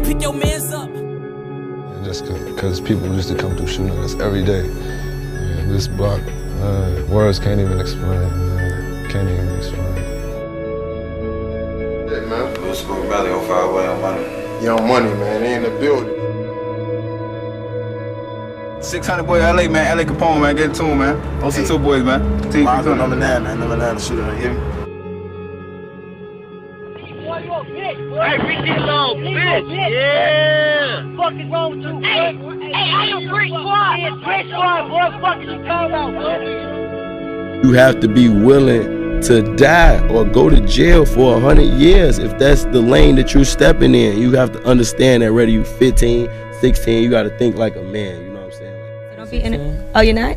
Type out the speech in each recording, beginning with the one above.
Pick your mans up. Just because people used to come through shooting us every day. And this block, words can't even explain. Can't even explain. Yeah, man. What's Smoke Valley on fire? Young Money? Young Money, man. They in the building. 600 boy, LA, man. LA Capone, man. Get it to him, man. Those two boys, man. Mine's on number 9, man. Number 9, the shooter. You hear me? Hey, we get long, bitch. Yeah. What the fuck is wrong with you? Hey, I am Brick Squad. Brick Squad, boy. What the fuck is you talking about, boy? You have to be willing to die or go to jail for 100 years if that's the lane that you're stepping in. You have to understand that whether you're 15, 16, you got to think like a man. You know what I'm saying? So don't be in it. Oh, you're not?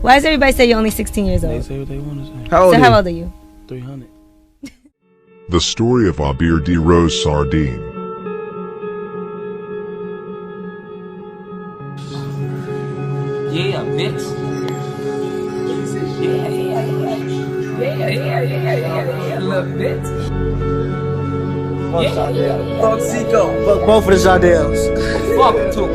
Why does everybody say you're only 16 years old? They say what they want to say. How old are you? 300. The story of Abir D. Rose Sardine. Yeah, bitch. Yeah, little bitch. Fuck Zico. Fuck both of the Jardels. Fuck them too.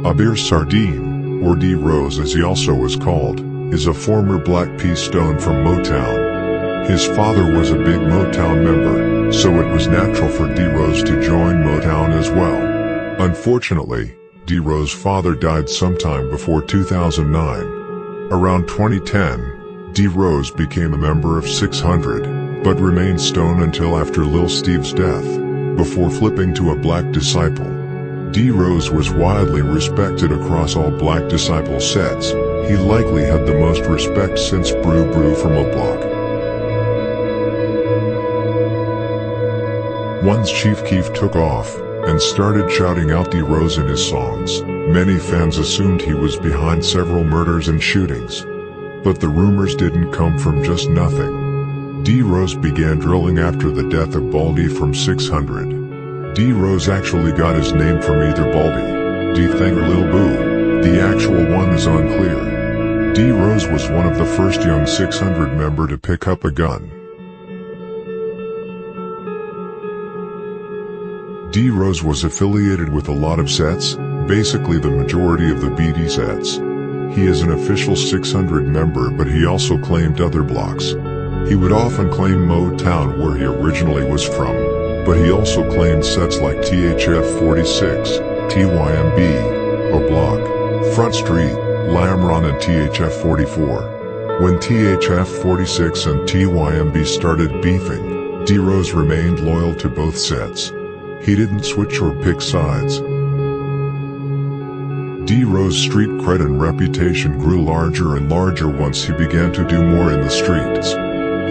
Abir Sardine, or D. Rose as he also was called, is a former Black P. Stone from Motown. His father was a big Motown member, so it was natural for D. Rose to join Motown as well. Unfortunately, D. Rose's father died sometime before 2009. Around 2010, D. Rose became a member of 600, but remained Stone until after Lil Steve's death, before flipping to a Black Disciple. D. Rose was widely respected across all Black Disciple sets. He likely had the most respect since Brew Brew from a block. Once Chief Keef took off and started shouting out D. Rose in his songs, many fans assumed he was behind several murders and shootings. But the rumors didn't come from just nothing. D. Rose began drilling after the death of Baldy from 600. D. Rose actually got his name from either Baldy, D-Thang or Lil Boo. The actual one is unclear. D. Rose was one of the first young 600 member to pick up a gun. D. Rose was affiliated with a lot of sets, basically the majority of the BD sets. He is an official 600 member, but he also claimed other blocks. He would often claim Motown where he originally was from, but he also claimed sets like THF 46, TYMB, O Block, Front Street, Lamron and THF 44. When THF 46 and TYMB started beefing, D. Rose remained loyal to both sets. He didn't switch or pick sides. D. Rose's street cred and reputation grew larger and larger once he began to do more in the streets.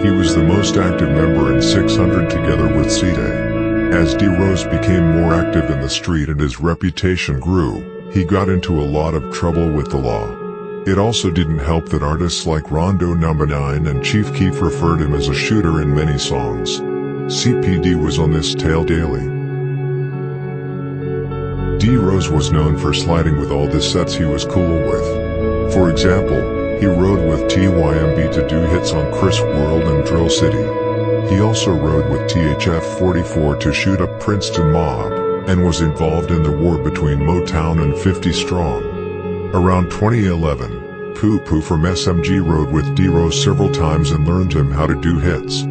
He was the most active member in 600 together with C-Day. As D. Rose became more active in the street and his reputation grew, he got into a lot of trouble with the law. It also didn't help that artists like Rondo No. 9 and Chief Keef referred him as a shooter in many songs. CPD was on this tail daily. D. Rose was known for sliding with all the sets he was cool with. For example, he rode with TYMB to do hits on Chris World and Drill City. He also rode with THF 44 to shoot up Princeton Mob, and was involved in the war between Motown and 50 Strong. Around 2011, Poo Poo from SMG rode with D. Rose several times and learned him how to do hits.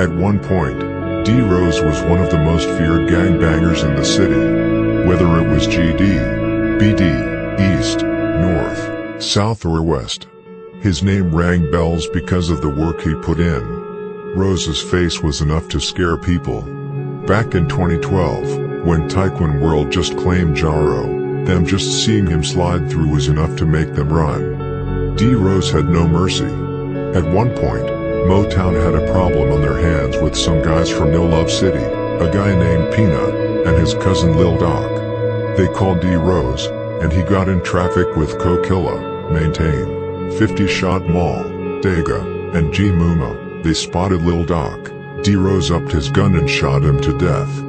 At one point, D. Rose was one of the most feared gangbangers in the city. Whether it was GD, BD, East, North, South or West, his name rang bells because of the work he put in. Rose's face was enough to scare people. Back in 2012, when Taekwon World just claimed Jaro, them just seeing him slide through was enough to make them run. D. Rose had no mercy. At one point, Motown had a problem on their hands with some guys from No Love City, a guy named Peanut, and his cousin Lil Doc. They called D. Rose, and he got in traffic with Kokilla, Maintain, 50 Shot Mall, Dega, and G Muma. they spotted Lil Doc. D-Rose upped his gun and shot him to death.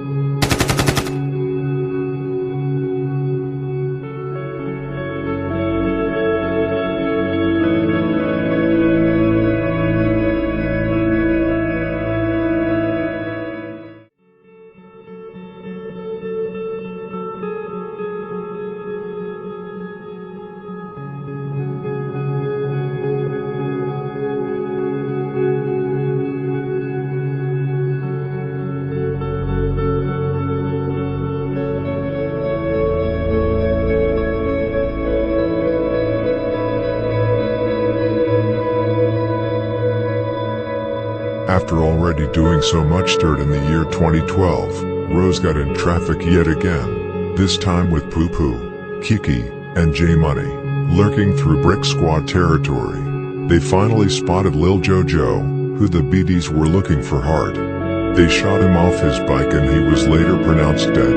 After already doing so much dirt in the year 2012, Rose got in traffic yet again, this time with Poo Poo, Kiki, and J Money, lurking through Brick Squad territory. They finally spotted Lil Jojo, who the BDs were looking for hard. They shot him off his bike and he was later pronounced dead.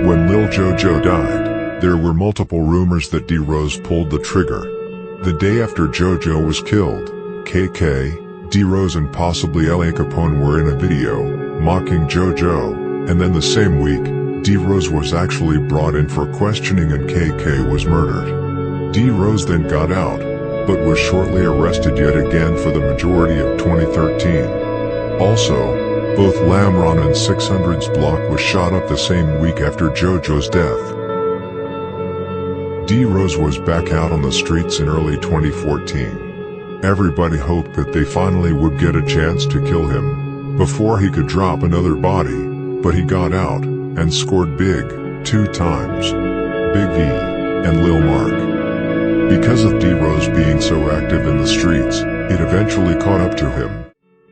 When Lil Jojo died, there were multiple rumors that D-Rose pulled the trigger. The day after Jojo was killed, KK, D-Rose and possibly L.A. Capone were in a video, mocking JoJo, and then the same week, D-Rose was actually brought in for questioning and KK was murdered. D-Rose then got out, but was shortly arrested yet again for the majority of 2013. Also, both Lamron and 600's block was shot up the same week after JoJo's death. D-Rose was back out on the streets in early 2014. Everybody hoped that they finally would get a chance to kill him before he could drop another body, but he got out and scored big 2 times. Big V and Lil Mark. Because of D-Rose being so active in the streets, it eventually caught up to him.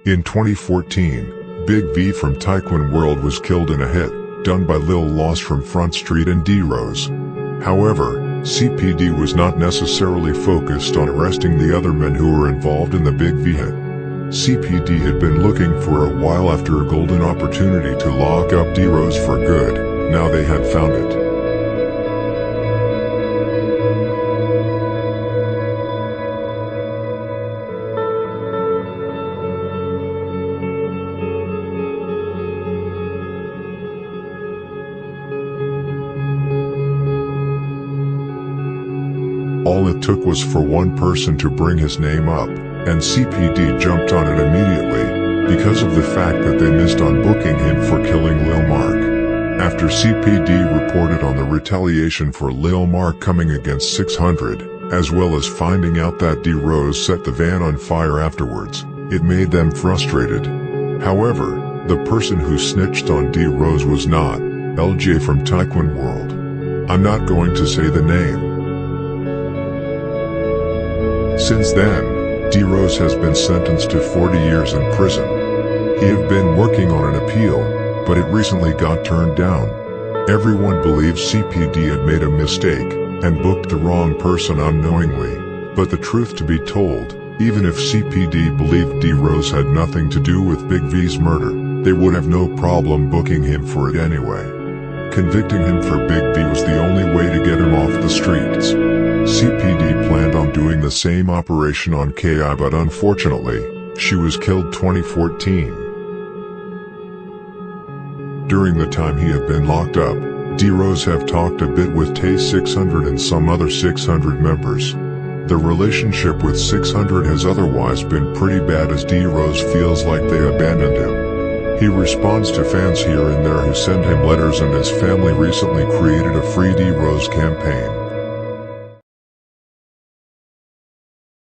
In 2014, Big V from Taekwon World was killed in a hit done by Lil Loss from Front Street and D-Rose. However, CPD was not necessarily focused on arresting the other men who were involved in the Big V hit. CPD had been looking for a while after a golden opportunity to lock up D-Rose for good. Now they had found it. All it took was for one person to bring his name up, and CPD jumped on it immediately, because of the fact that they missed on booking him for killing Lil Mark. After CPD reported on the retaliation for Lil Mark coming against 600, as well as finding out that D-Rose set the van on fire afterwards, it made them frustrated. However, the person who snitched on D-Rose was not LJ from Taekwon World. I'm not going to say the name. Since then, D-Rose has been sentenced to 40 years in prison. He had been working on an appeal, but it recently got turned down. Everyone believes CPD had made a mistake and booked the wrong person unknowingly, but the truth to be told, even if CPD believed D-Rose had nothing to do with Big V's murder, they would have no problem booking him for it anyway. Convicting him for Big V was the only way to get him off the streets. CPD planned on doing the same operation on KI, but unfortunately, she was killed 2014. During the time he had been locked up, D-Rose have talked a bit with Tay 600 and some other 600 members. The relationship with 600 has otherwise been pretty bad, as D-Rose feels like they abandoned him. He responds to fans here and there who send him letters, and his family recently created a Free D-Rose campaign.